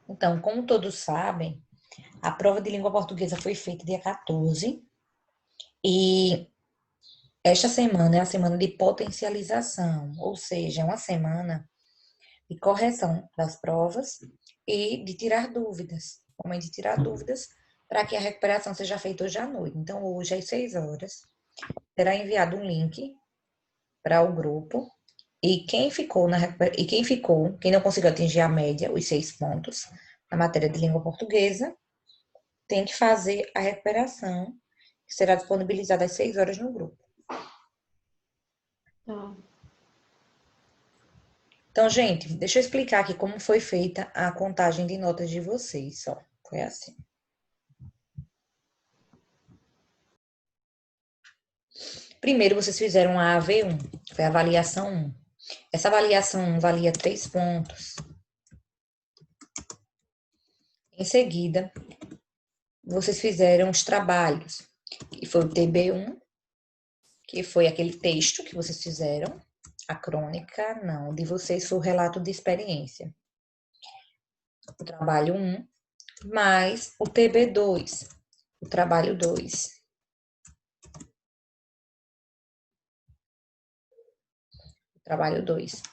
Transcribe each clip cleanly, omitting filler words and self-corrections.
Então, como todos sabem, a prova de língua portuguesa foi feita dia 14 e esta semana é a semana de potencialização, ou seja, é uma semana de correção das provas e de tirar dúvidas, momento de tirar dúvidas para que a recuperação seja feita hoje à noite. Então, hoje às 6 horas, será enviado um link para o grupo e quem não conseguiu atingir a média, os 6 pontos, na matéria de língua portuguesa, tem que fazer a recuperação, que será disponibilizada às 6 horas no grupo. Tá. Então, gente, deixa eu explicar aqui como foi feita a contagem de notas de vocês, ó. Foi assim. Primeiro, vocês fizeram a AV1, que foi a avaliação 1. Essa avaliação 1 valia 3 pontos. Em seguida, vocês fizeram os trabalhos, que foi o TB1, que foi aquele texto que vocês fizeram. A crônica, não, de vocês foi o relato de experiência. O trabalho 1, mais o TB2, o trabalho 2. Trabalho 2.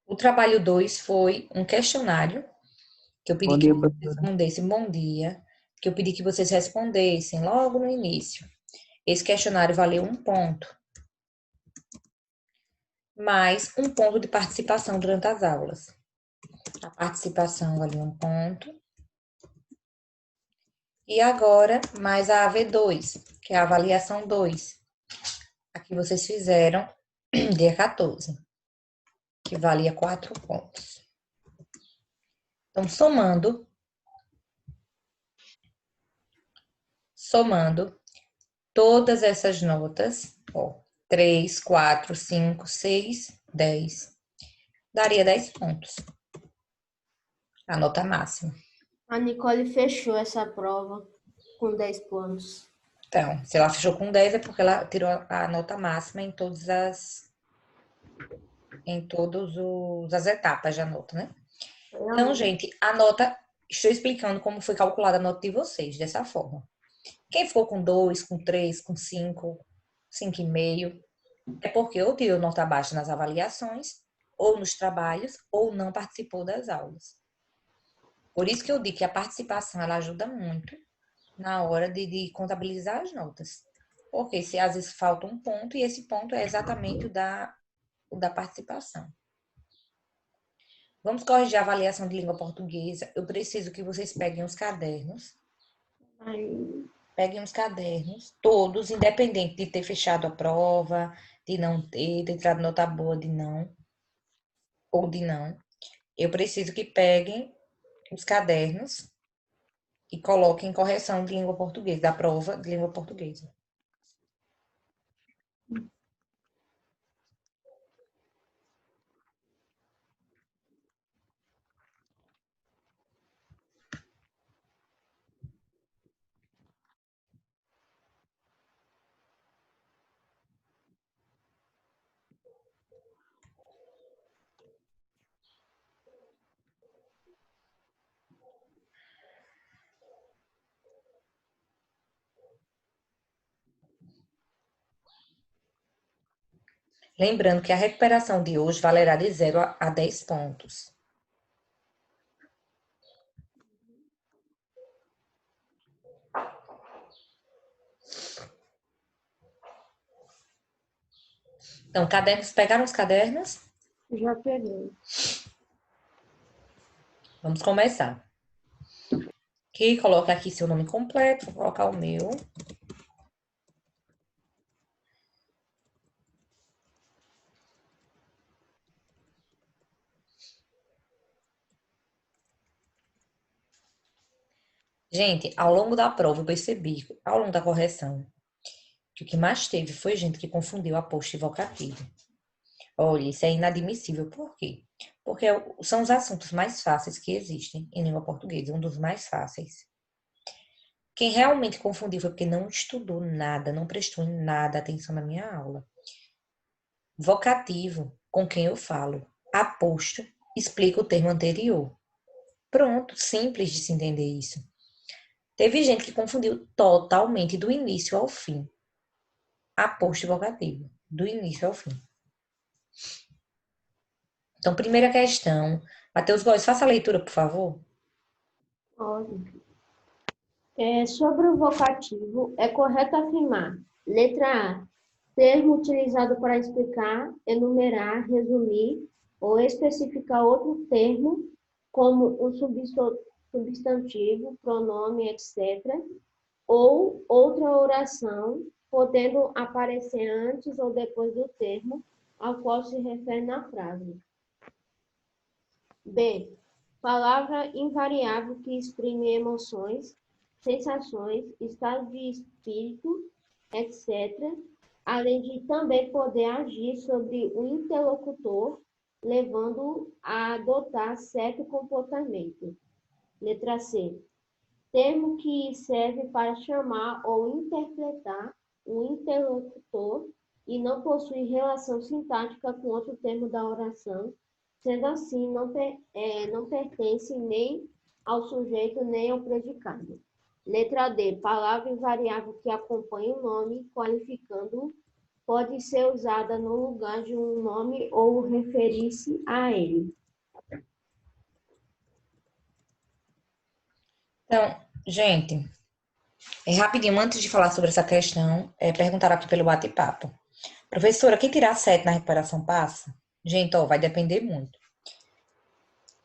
O trabalho 2 foi um questionário que eu pedi que vocês respondessem. Bom dia. Que eu pedi que vocês respondessem logo no início. Esse questionário valeu 1 ponto. Mais 1 ponto de participação durante as aulas. A participação valeu 1 ponto. E agora, mais a AV2, que é a avaliação 2. A que vocês fizeram dia 14, que valia 4 pontos. Então, somando todas essas notas, ó, 3, 4, 5, 6, 10, daria 10 pontos. A nota máxima. A Nicole fechou essa prova com 10 pontos. Então, se ela fechou com 10 é porque ela tirou a nota máxima em todas as etapas da nota, né? Então, gente, a nota, estou explicando como foi calculada a nota de vocês, dessa forma. Quem ficou com 2, com 3, com 5, 5,5, é porque ou tirou nota baixa nas avaliações, ou nos trabalhos, ou não participou das aulas. Por isso que eu digo que a participação, ela ajuda muito na hora de contabilizar as notas. Porque se às vezes falta um ponto, e esse ponto é exatamente o da participação. Vamos corrigir a avaliação de língua portuguesa. Eu preciso que vocês peguem os cadernos. Peguem os cadernos, todos, independente de ter fechado a prova, de não ter tirado nota boa de não, ou de não. Eu preciso que peguem os cadernos e coloquem correção de língua portuguesa, da prova de língua portuguesa. Lembrando que a recuperação de hoje valerá de 0 a 10 pontos. Então, cadernos, pegaram os cadernos? Já peguei. Vamos começar. Que coloca aqui seu nome completo, vou colocar o meu. Gente, ao longo da prova eu percebi, ao longo da correção, que o que mais teve foi gente que confundiu aposto e vocativo. Olha, isso é inadmissível. Por quê? Porque são os assuntos mais fáceis que existem em língua portuguesa, um dos mais fáceis. Quem realmente confundiu foi porque não estudou nada, não prestou em nada atenção na minha aula. Vocativo, com quem eu falo. Aposto explica o termo anterior. Pronto, simples de se entender isso. Teve gente que confundiu totalmente do início ao fim. Aposto vocativo, do início ao fim. Então, primeira questão. Matheus Góes, faça a leitura, por favor. Óbvio. Sobre o vocativo, é correto afirmar: letra A, termo utilizado para explicar, enumerar, resumir ou especificar outro termo, como um substantivo, pronome, etc., ou outra oração, podendo aparecer antes ou depois do termo ao qual se refere na frase. B. Palavra invariável que exprime emoções, sensações, estado de espírito, etc., além de também poder agir sobre o interlocutor, levando-o a adotar certo comportamento. Letra C. Termo que serve para chamar ou interpretar o interlocutor e não possui relação sintática com outro termo da oração, sendo assim, não pertence nem ao sujeito nem ao predicado. Letra D. Palavra invariável que acompanha o nome, qualificando-o, pode ser usada no lugar de um nome ou referir-se a ele. Então, gente, rapidinho, antes de falar sobre essa questão, perguntaram aqui pelo bate-papo. Professora, quem tirar 7 na recuperação passa? Gente, ó, vai depender muito.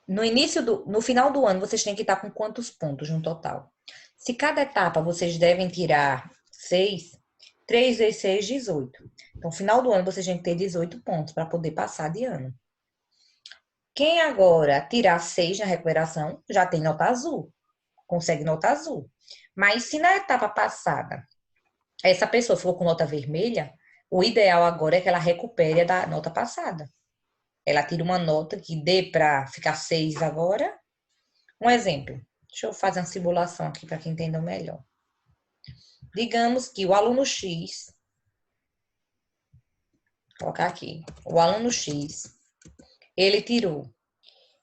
No final do ano, vocês têm que estar com quantos pontos no total? Se cada etapa vocês devem tirar 6, 3 vezes 6, 18. Então, no final do ano, vocês têm que ter 18 pontos para poder passar de ano. Quem agora tirar 6 na recuperação, já tem nota azul. Consegue nota azul. Mas se na etapa passada, essa pessoa ficou com nota vermelha, o ideal agora é que ela recupere a da nota passada. Ela tira uma nota que dê para ficar 6 agora. Um exemplo. Deixa eu fazer uma simulação aqui para que entendam melhor. Digamos que o aluno X, vou colocar aqui, o aluno X, ele tirou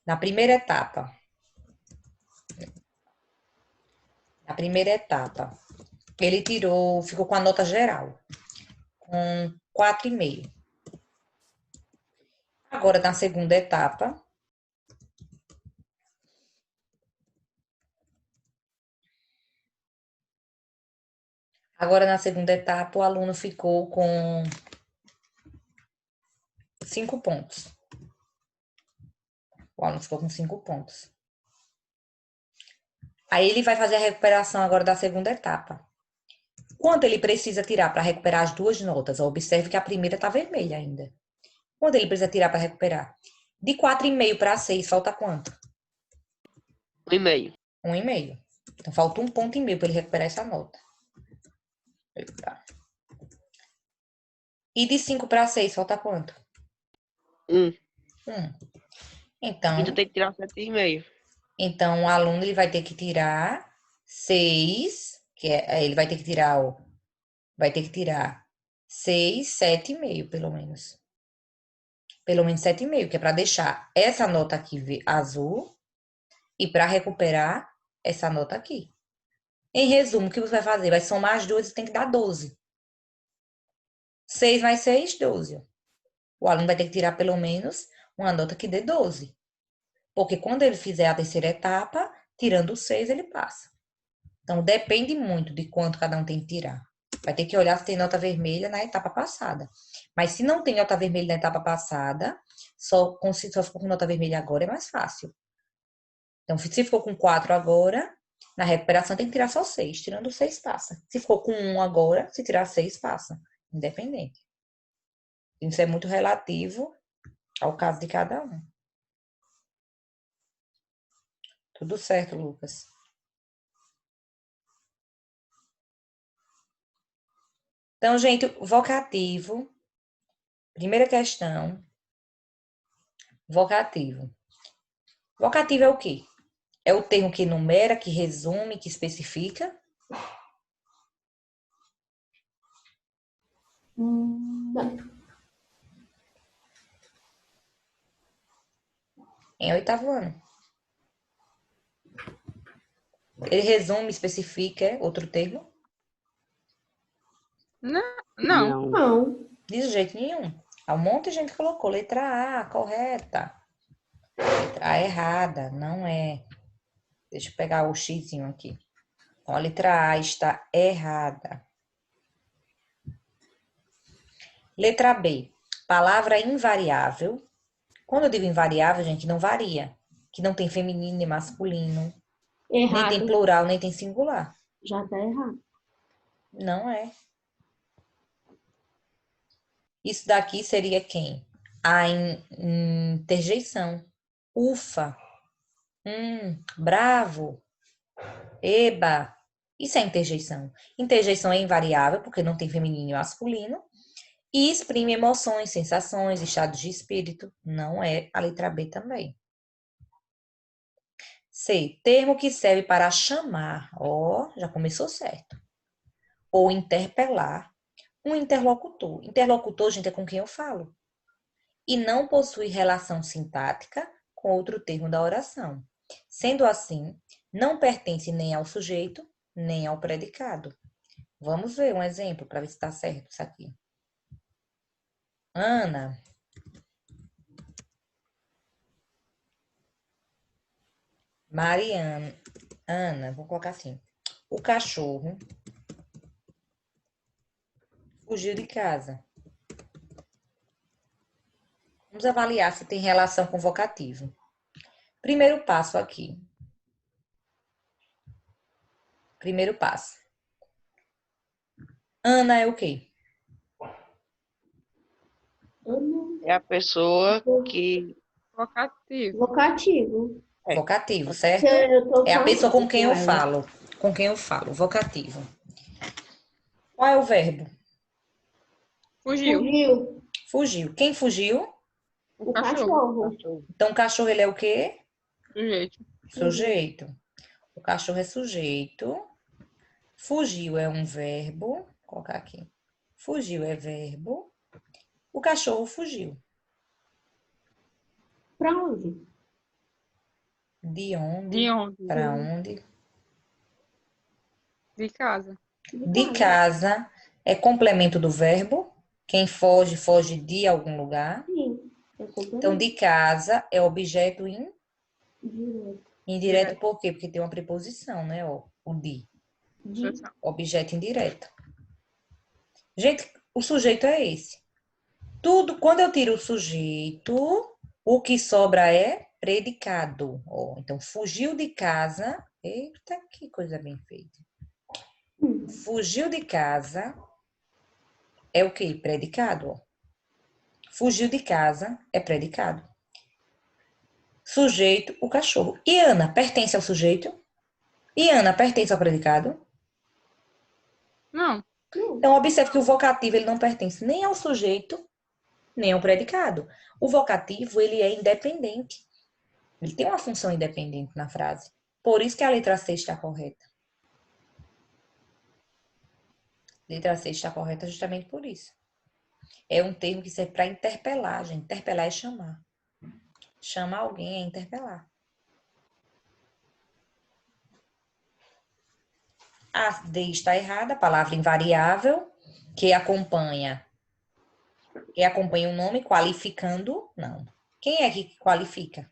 na primeira etapa, ele tirou, ficou com a nota geral, com 4,5. Agora, na segunda etapa, o aluno ficou com 5 pontos. O aluno ficou com 5 pontos. Aí ele vai fazer a recuperação agora da segunda etapa. Quanto ele precisa tirar para recuperar as duas notas? Observe que a primeira está vermelha ainda. Quanto ele precisa tirar para recuperar? De 4,5 para 6, falta quanto? 1,5. 1,5. Então, falta 1,5 para ele recuperar essa nota. Eita. E de 5 para 6, falta quanto? 1. 1. Então Então, tem que tirar 7,5. o aluno ele vai ter que tirar 6, ele vai ter que tirar, ó, vai ter que tirar 6, 7,5, pelo menos. Pelo menos 7,5, que é para deixar essa nota aqui azul e para recuperar essa nota aqui. Em resumo, o que você vai fazer? Vai somar as duas e tem que dar 12. 6 mais 6, 12. O aluno vai ter que tirar pelo menos uma nota que dê 12. Porque quando ele fizer a terceira etapa, tirando 6, ele passa. Então, depende muito de quanto cada um tem que tirar. Vai ter que olhar se tem nota vermelha na etapa passada. Mas se não tem nota vermelha na etapa passada, só ficou com nota vermelha agora, é mais fácil. Então, se ficou com 4 agora, na recuperação tem que tirar só 6. Tirando 6, passa. Se ficou com 1 agora, se tirar 6, passa. Independente. Isso é muito relativo ao caso de cada um. Tudo certo, Lucas. Então, gente, vocativo. Primeira questão. Vocativo. Vocativo é o quê? É o termo que enumera, que resume, que especifica? Não. Em oitavo ano. Ele resume, especifica, é outro termo? Não. Não. Não. De jeito nenhum. Há um monte de gente que colocou letra A, correta. Letra A errada, não é. Deixa eu pegar o xizinho aqui. Então, a letra A está errada. Letra B. Palavra invariável. Quando eu digo invariável, gente, não varia. Que não tem feminino nem masculino. Nem tem Errado. plural, nem tem singular. Já tá errado. Não é. Isso daqui seria quem? A interjeição. Ufa. Bravo. Eba. Isso é interjeição. Interjeição é invariável, porque não tem feminino e masculino. E exprime emoções, sensações, estados de espírito. Não é a letra B também. C. Termo que serve para chamar. Ó, já começou certo. Ou interpelar um interlocutor. Interlocutor, gente, é com quem eu falo. E não possui relação sintática com outro termo da oração. Sendo assim, não pertence nem ao sujeito, nem ao predicado. Vamos ver um exemplo para ver se está certo isso aqui. Ana. Mariana. Ana, vou colocar assim. O cachorro fugiu de casa. Vamos avaliar se tem relação com vocativo. Primeiro passo aqui. Primeiro passo. Ana é o quê? É a pessoa que Vocativo. Vocativo. É. Vocativo, certo? Eu tô É a pessoa com falando quem eu ela. falo. Com quem eu falo, vocativo. Qual é o verbo? Fugiu. Fugiu. Fugiu. Quem fugiu? O cachorro. Então, o cachorro, ele é o quê? Sujeito. Sujeito. O cachorro é sujeito. Fugiu é um verbo. Vou colocar aqui. Fugiu é verbo. O cachorro fugiu. Pra onde? De onde? De onde? Para onde? De casa. De casa é complemento do verbo. Quem foge, foge de algum lugar. Sim. É Então, complemento. de casa é objeto Direto. indireto, por quê? Porque tem uma preposição, né? Ó, o de. De. Objeto indireto. Gente, o sujeito é esse. Tudo, quando eu tiro o sujeito, o que sobra é predicado. Ó, então, fugiu de casa. Eita, que coisa bem feita. Fugiu de casa é o quê? Predicado. Ó. Fugiu de casa é predicado. Sujeito, o cachorro. E Ana pertence ao sujeito? E Ana pertence ao predicado? Não. Então, observe que o vocativo ele não pertence nem ao sujeito, nem ao predicado. O vocativo, ele é independente. Ele tem uma função independente na frase. Por isso que a letra C está correta. A letra C está correta justamente por isso. É um termo que serve para interpelar, gente. Interpelar é chamar. Chamar alguém é interpelar. A D está errada, a palavra invariável, que acompanha o nome qualificando, não. Quem é que qualifica?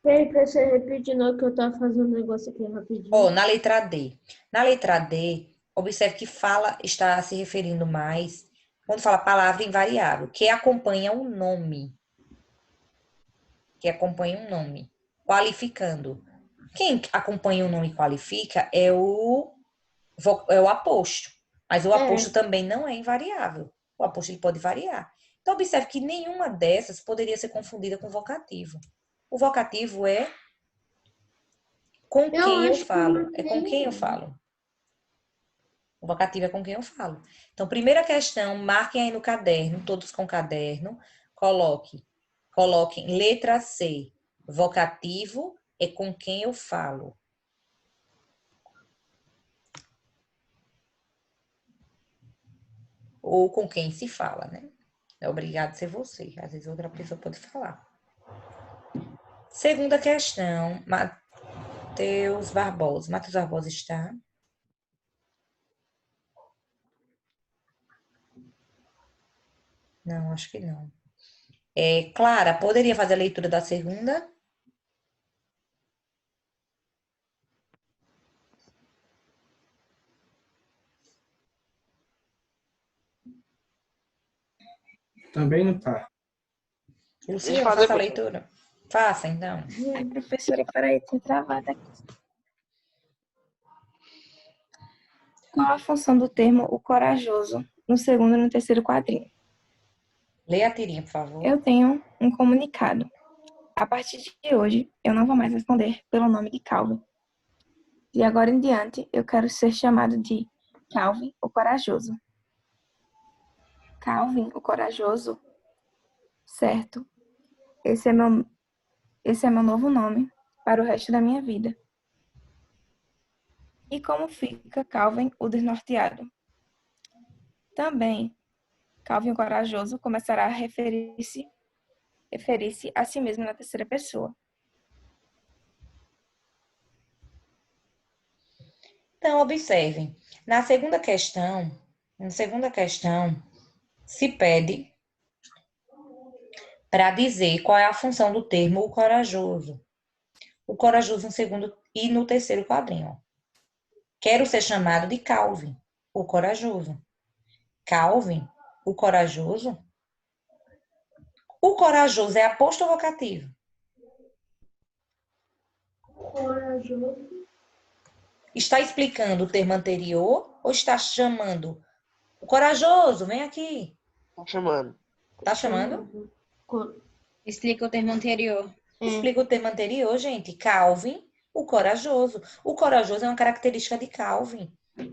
Peraí, pra você repetir, não, que eu tava fazendo um negócio aqui rapidinho. Ó, na letra D. Na letra D, observe que fala, está se referindo mais, quando fala palavra invariável, que acompanha o nome. Que acompanha um nome. Qualificando. Quem acompanha o nome e qualifica é o aposto. Mas o aposto também não é invariável. O aposto ele pode variar. Então, observe que nenhuma dessas poderia ser confundida com vocativo. O vocativo é com quem eu falo. É com quem eu falo. O vocativo é com quem eu falo. Então, primeira questão, marquem aí no caderno, todos com caderno, coloquem letra C. Vocativo é com quem eu falo. Ou com quem se fala, né? É obrigado a ser você. Às vezes outra pessoa pode falar. Segunda questão, Matheus Barbosa. Matheus Barbosa está? Não, acho que não. Clara, poderia fazer a leitura da segunda? Também não tá. Luciana, fazer faça a leitura. Faça, então. Ai, professora, peraí, tinha travado aqui. Qual a função do termo o corajoso no segundo e no terceiro quadrinho? Leia a tirinha, por favor. Eu tenho um comunicado. A partir de hoje, eu não vou mais responder pelo nome de Calvin. De agora em diante, eu quero ser chamado de Calvin, o Corajoso. Calvin, o Corajoso? Certo. Esse é meu novo nome para o resto da minha vida. E como fica Calvin, o Desnorteado? Também, Calvin, o Corajoso, começará a referir-se a si mesmo na terceira pessoa. Então, observem. Na segunda questão, se pede para dizer qual é a função do termo o corajoso. O corajoso no segundo e no terceiro quadrinho. Quero ser chamado de Calvin, o corajoso. Calvin, o corajoso? O corajoso é aposto ou vocativo? Corajoso. Está explicando o termo anterior ou está chamando o corajoso? Vem aqui. Tá chamando. Tá chamando? Explica o termo anterior. Explica o termo anterior, gente. Calvin, o corajoso. O corajoso é uma característica de Calvin.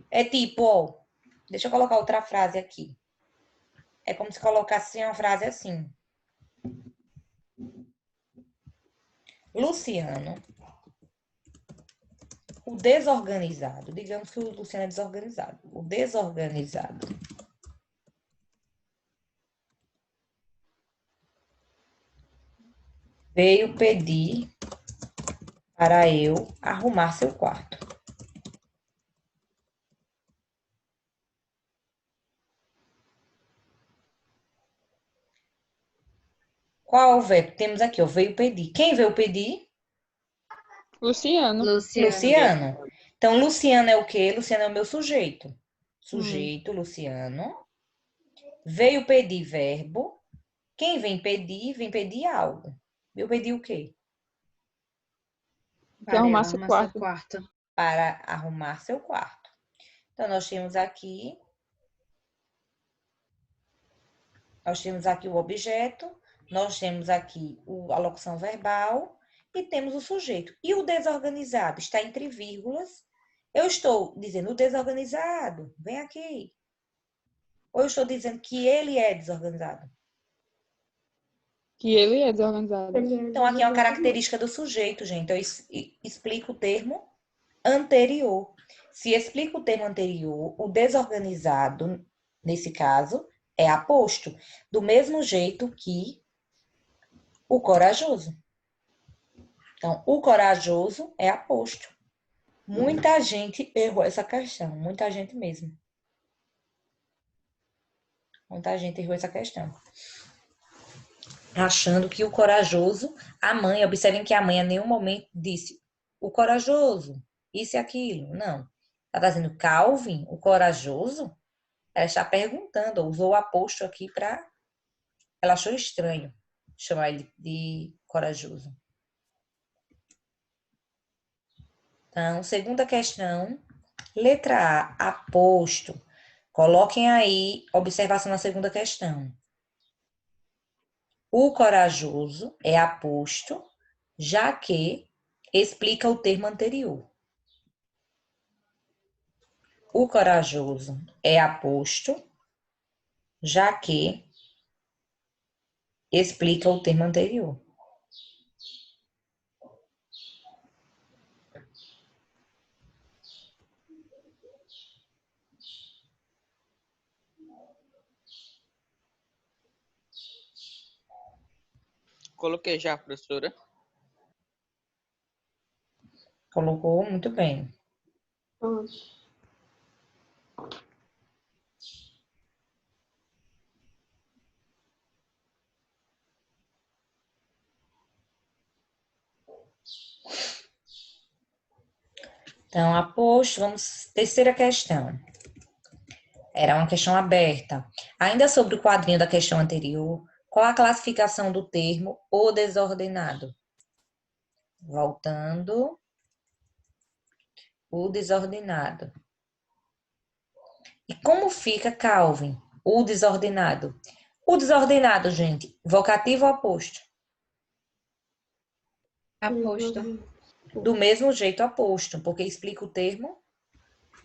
É tipo, ó, deixa eu colocar outra frase aqui. É como se colocasse uma frase assim. Luciano, o desorganizado. Digamos que o Luciano é desorganizado. O desorganizado veio pedir para eu arrumar seu quarto. Qual é o verbo? Temos aqui, ó, veio pedir. Quem veio pedir? Luciano. Luciano. Então, Luciano é o quê? Luciano é o meu sujeito. Sujeito, Luciano. Veio pedir verbo. Quem vem pedir algo. Veio pedir o quê? Para arrumar seu quarto. Para arrumar seu quarto. Então, nós temos aqui o objeto, nós temos aqui a locução verbal e temos o sujeito. E o desorganizado está entre vírgulas. Eu estou dizendo o desorganizado, vem aqui. Ou eu estou dizendo que ele é desorganizado? Que ele é desorganizado. Então, aqui é uma característica do sujeito, gente. Eu explico o termo anterior. Se explica o termo anterior, o desorganizado, nesse caso, é aposto. Do mesmo jeito que o corajoso. Então, o corajoso é aposto. Muita gente errou essa questão. Muita gente mesmo. Muita gente errou essa questão. Achando que o corajoso, a mãe, observem que a mãe em nenhum momento disse o corajoso, isso e aquilo. Não. Ela está dizendo Calvin, o corajoso. Ela está perguntando, usou o aposto aqui para. Ela achou estranho chamar ele de corajoso. Então, segunda questão, letra A, aposto. Coloquem aí observação na segunda questão. O corajoso é aposto, já que explica o termo anterior. O corajoso é aposto, já que explica o termo anterior. Coloquei já, professora. Colocou muito bem. Pronto. Então, aposto, vamos. Terceira questão. Era uma questão aberta. Ainda sobre o quadrinho da questão anterior, qual a classificação do termo o desordenado? Voltando. O desordenado. E como fica Calvin? O desordenado. O desordenado, gente, vocativo ou aposto? Aposto. Do mesmo jeito aposto, porque explica o termo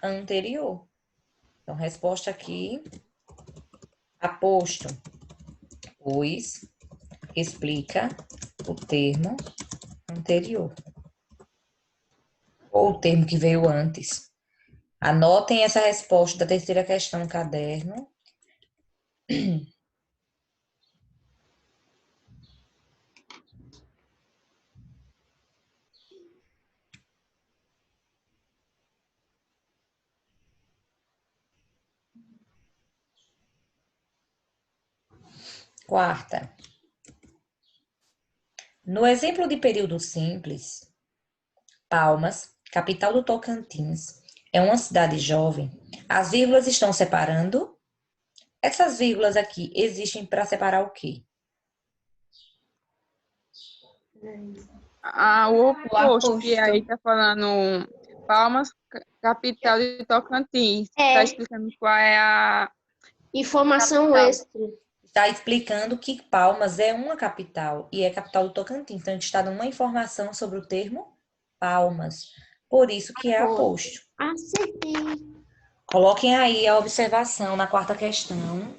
anterior. Então, resposta aqui, aposto, pois explica o termo anterior. Ou o termo que veio antes. Anotem essa resposta da terceira questão no caderno. Quarta. No exemplo de período simples, Palmas, capital do Tocantins, é uma cidade jovem. As vírgulas estão separando? Essas vírgulas aqui existem para separar o quê? O oposto, que aposto. aí tá falando Palmas, capital de Tocantins. É. Tá explicando qual é a Informação capital. extra. Está explicando que Palmas é uma capital e é capital do Tocantins. Então, a gente está dando uma informação sobre o termo Palmas. Por isso que é aposto. Acertei. Coloquem aí a observação na quarta questão.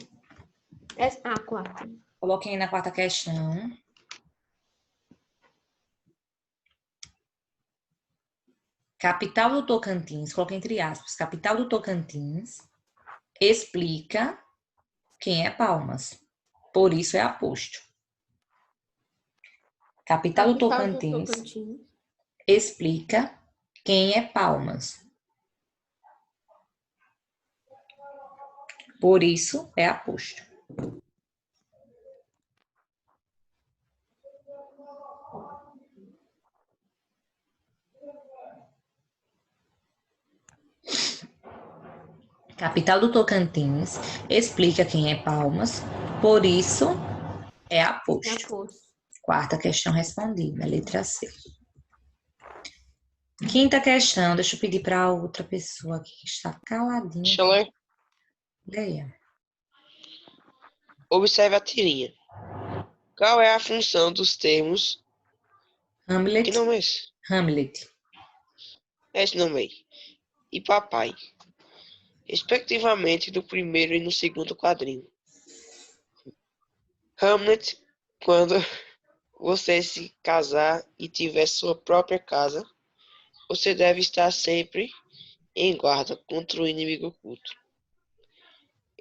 Quarta. Coloquem aí na quarta questão. Capital do Tocantins, coloquem entre aspas, capital do Tocantins explica quem é Palmas. Por isso é aposto. Capital do Tocantins explica quem é Palmas. Por isso é aposto. Capital do Tocantins explica quem é Palmas. Por isso é aposto. Quarta questão respondida, letra C. Quinta questão, deixa eu pedir para outra pessoa aqui que está caladinha. Deixa eu ler. Leia. Observe a tirinha. Qual é a função dos termos? Hamlet. Que nome é esse? Hamlet. É esse nome aí. E papai. Respectivamente do primeiro e no segundo quadrinho. Hamlet, quando você se casar e tiver sua própria casa, você deve estar sempre em guarda contra o inimigo oculto.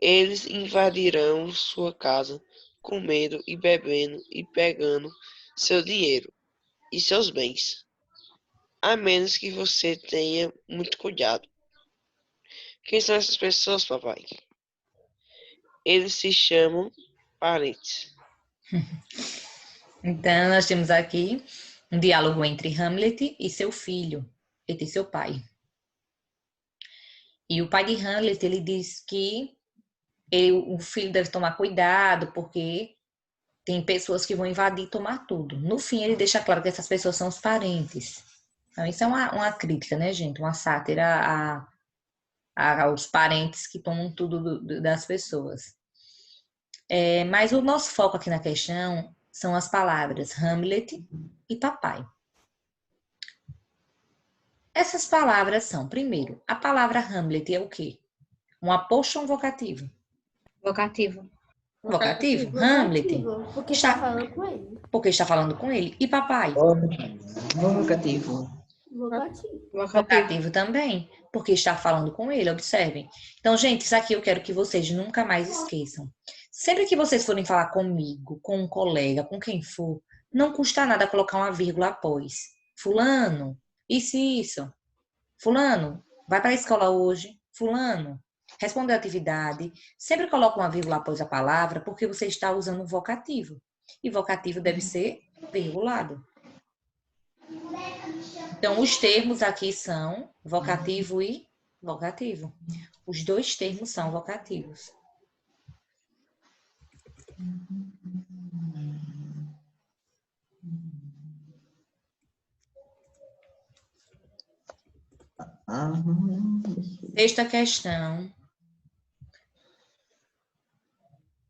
Eles invadirão sua casa, comendo e bebendo e pegando seu dinheiro e seus bens, a menos que você tenha muito cuidado. Quem são essas pessoas, papai? Eles se chamam parentes. Então, nós temos aqui um diálogo entre Hamlet e seu filho, entre seu pai. E o pai de Hamlet, ele diz que o filho deve tomar cuidado, porque tem pessoas que vão invadir e tomar tudo. No fim, ele deixa claro que essas pessoas são os parentes. Então, isso é uma crítica, né, gente? Uma sátira aos parentes que tomam tudo das pessoas. Mas o nosso foco aqui na questão são as palavras Hamlet e papai. Essas palavras são, primeiro, a palavra Hamlet é o quê? Um aposto ou um vocativo? Vocativo. Vocativo? Hamlet. Porque está falando com ele. Porque está falando com ele. E papai? Vocativo. Vocativo. Vocativo também, porque está falando com ele, observem. Então, gente, isso aqui eu quero que vocês nunca mais esqueçam. Sempre que vocês forem falar comigo, com um colega, com quem for, Não custa nada colocar uma vírgula após. Fulano, isso e isso. Fulano, vai para a escola hoje. Fulano, respondeu a atividade. Sempre coloca uma vírgula após a palavra, porque você está usando um vocativo. E vocativo deve ser virgulado. Então, os termos aqui são vocativo e vocativo. Os dois termos são vocativos. Sexta questão.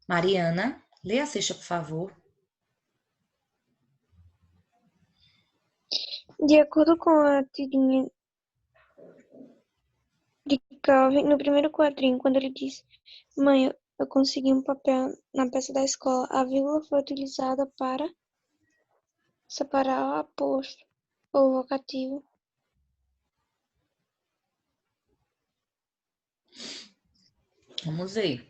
Mariana, lê a sexta, por favor. De acordo com a tirinha de Calvin, no primeiro quadrinho, quando ele diz: Mãe, eu consegui um papel na peça da escola, a vírgula foi utilizada para separar o aposto ou vocativo. Vamos ver.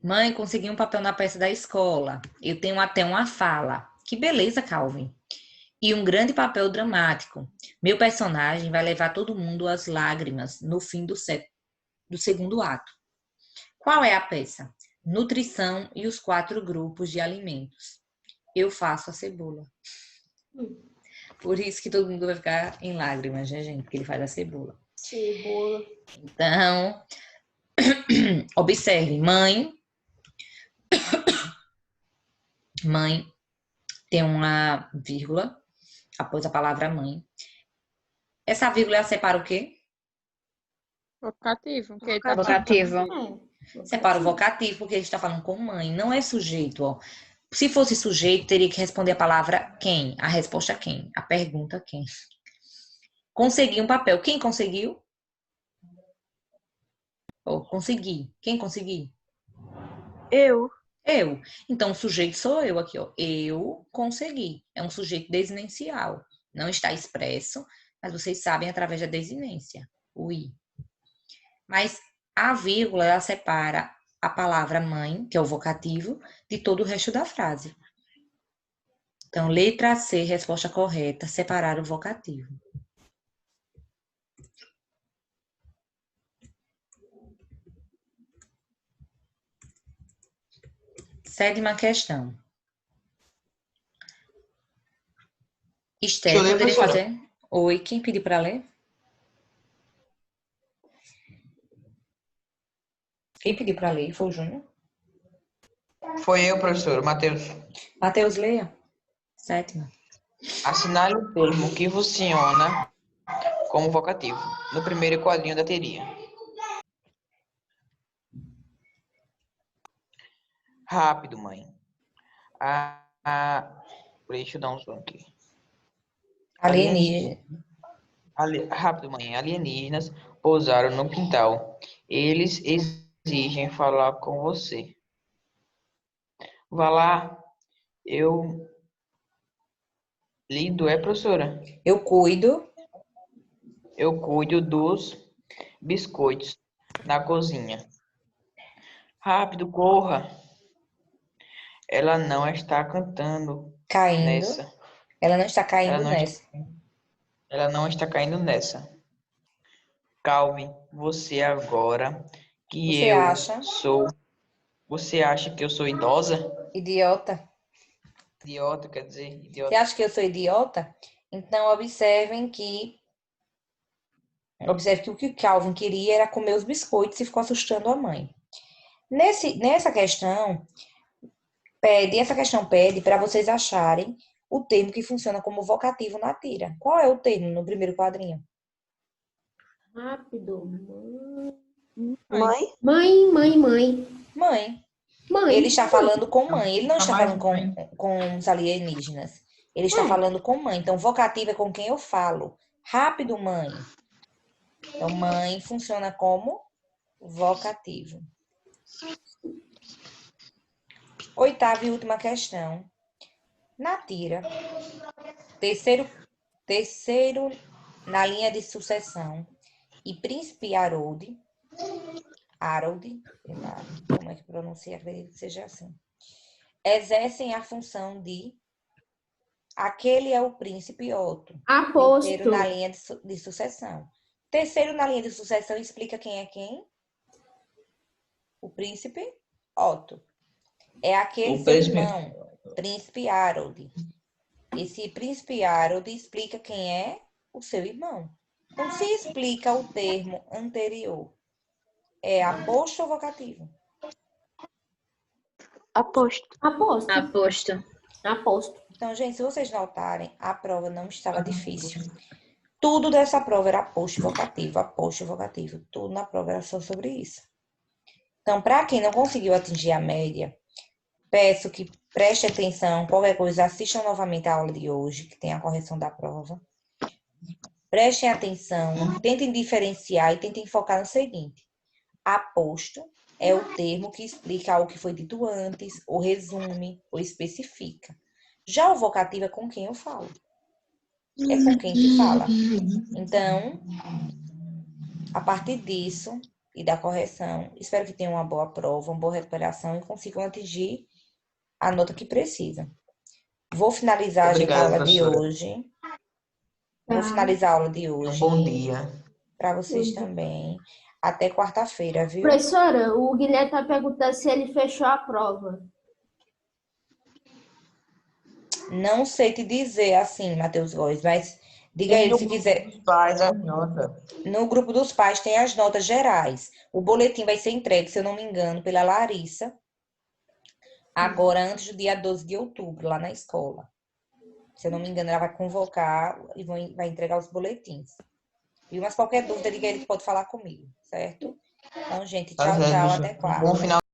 Mãe, consegui um papel na peça da escola. Eu tenho até uma fala. Que beleza, Calvin. E um grande papel dramático. Meu personagem vai levar todo mundo às lágrimas no fim do segundo ato. Qual é a peça? Nutrição e os 4 grupos de alimentos. Eu faço a cebola. Por isso que todo mundo vai ficar em lágrimas, né, gente? Porque ele faz a cebola. Cebola. Então, observe, mãe tem uma vírgula após a palavra mãe. Essa vírgula separa o quê? Vocativo. Que ele tá Vocativo. Separa o vocativo, porque ele está falando com mãe. Não é sujeito, ó. Se fosse sujeito, teria que responder a palavra quem. A resposta quem. A pergunta quem. Consegui um papel. Quem conseguiu? Oh, consegui. Quem consegui? Eu. Eu. Então, o sujeito sou eu aqui, ó. Eu consegui. É um sujeito desinencial. Não está expresso, mas vocês sabem através da desinência. O I. Mas a vírgula, ela separa a palavra mãe, que é o vocativo, de todo o resto da frase. Então, letra C, resposta correta, separar o vocativo. Sétima questão. Esther, Deixa eu ler, poderia professora. fazer? Oi, quem pediu para ler? Quem pediu para ler? Foi o Júnior? Foi eu, professor, Matheus. Matheus, leia. Sétima. Assinale o termo que funciona como vocativo no primeiro quadrinho da teoria. Rápido, mãe. Deixa eu dar um zoom aqui. Alienígena. Rápido, mãe. Alienígenas pousaram no quintal. Eles exigem falar com você. Vá lá. Eu lido, professora? Eu cuido. Eu cuido dos biscoitos na cozinha. Rápido, corra. Ela não está cantando Caindo. nessa. Ela não está caindo Ela não nessa. Ela não está caindo nessa. Calvin, você agora que Você eu acha? sou. Você acha que eu sou idosa? Idiota. Idiota, quer dizer, Você idiota. acha que eu sou idiota? Então, observe que o que o Calvin queria era comer os biscoitos e ficou assustando a mãe. Essa questão pede para vocês acharem o termo que funciona como vocativo na tira. Qual é o termo no primeiro quadrinho? Rápido. Mãe? Mãe. Mãe. Ele está falando com mãe. Ele não está falando com os alienígenas. Ele está falando com mãe. Então, vocativo é com quem eu falo. Rápido, mãe. Então, mãe funciona como vocativo. Oitava e última questão. Na tira, terceiro na linha de sucessão e príncipe Harold, como é que pronuncia? Acredito que seja assim. exercem a função de aquele é o príncipe Otto. Aposto. Terceiro na linha de sucessão. Terceiro na linha de sucessão explica quem é quem? O príncipe Otto. É aquele O seu príncipe. irmão, príncipe Harold. Esse príncipe Harold explica quem é o seu irmão. Então, se explica o termo anterior, é aposto ou vocativo? Aposto. Aposto. Aposto. Aposto. Então, gente, se vocês notarem, a prova não estava difícil. Tudo dessa prova era aposto e vocativo, aposto e vocativo. Tudo na prova era só sobre isso. Então, para quem não conseguiu atingir a média, peço que preste atenção, qualquer coisa, assistam novamente a aula de hoje, que tem a correção da prova. Prestem atenção, tentem diferenciar e tentem focar no seguinte. Aposto é o termo que explica algo que foi dito antes, ou resume, ou especifica. Já o vocativo é com quem eu falo. É com quem se fala. Então, a partir disso e da correção, espero que tenham uma boa prova, uma boa recuperação e consigam atingir a nota que precisam. Vou finalizar Obrigado, a aula de professora. hoje. Vou finalizar a aula de hoje. Bom dia. Para vocês também. Até quarta-feira, viu? Professora, o Guilherme está perguntando se ele fechou a prova. Não sei te dizer assim, Matheus Góes, mas diga a ele se quiser. Faz a nota. No grupo dos pais tem as notas gerais. O boletim vai ser entregue, se eu não me engano, pela Larissa, agora antes do dia 12 de outubro, lá na escola. Se eu não me engano, ela vai convocar e vai entregar os boletins. E mas qualquer dúvida, diga a ele que pode falar comigo, certo? Então, gente, tchau, tchau, até quarta. Bom final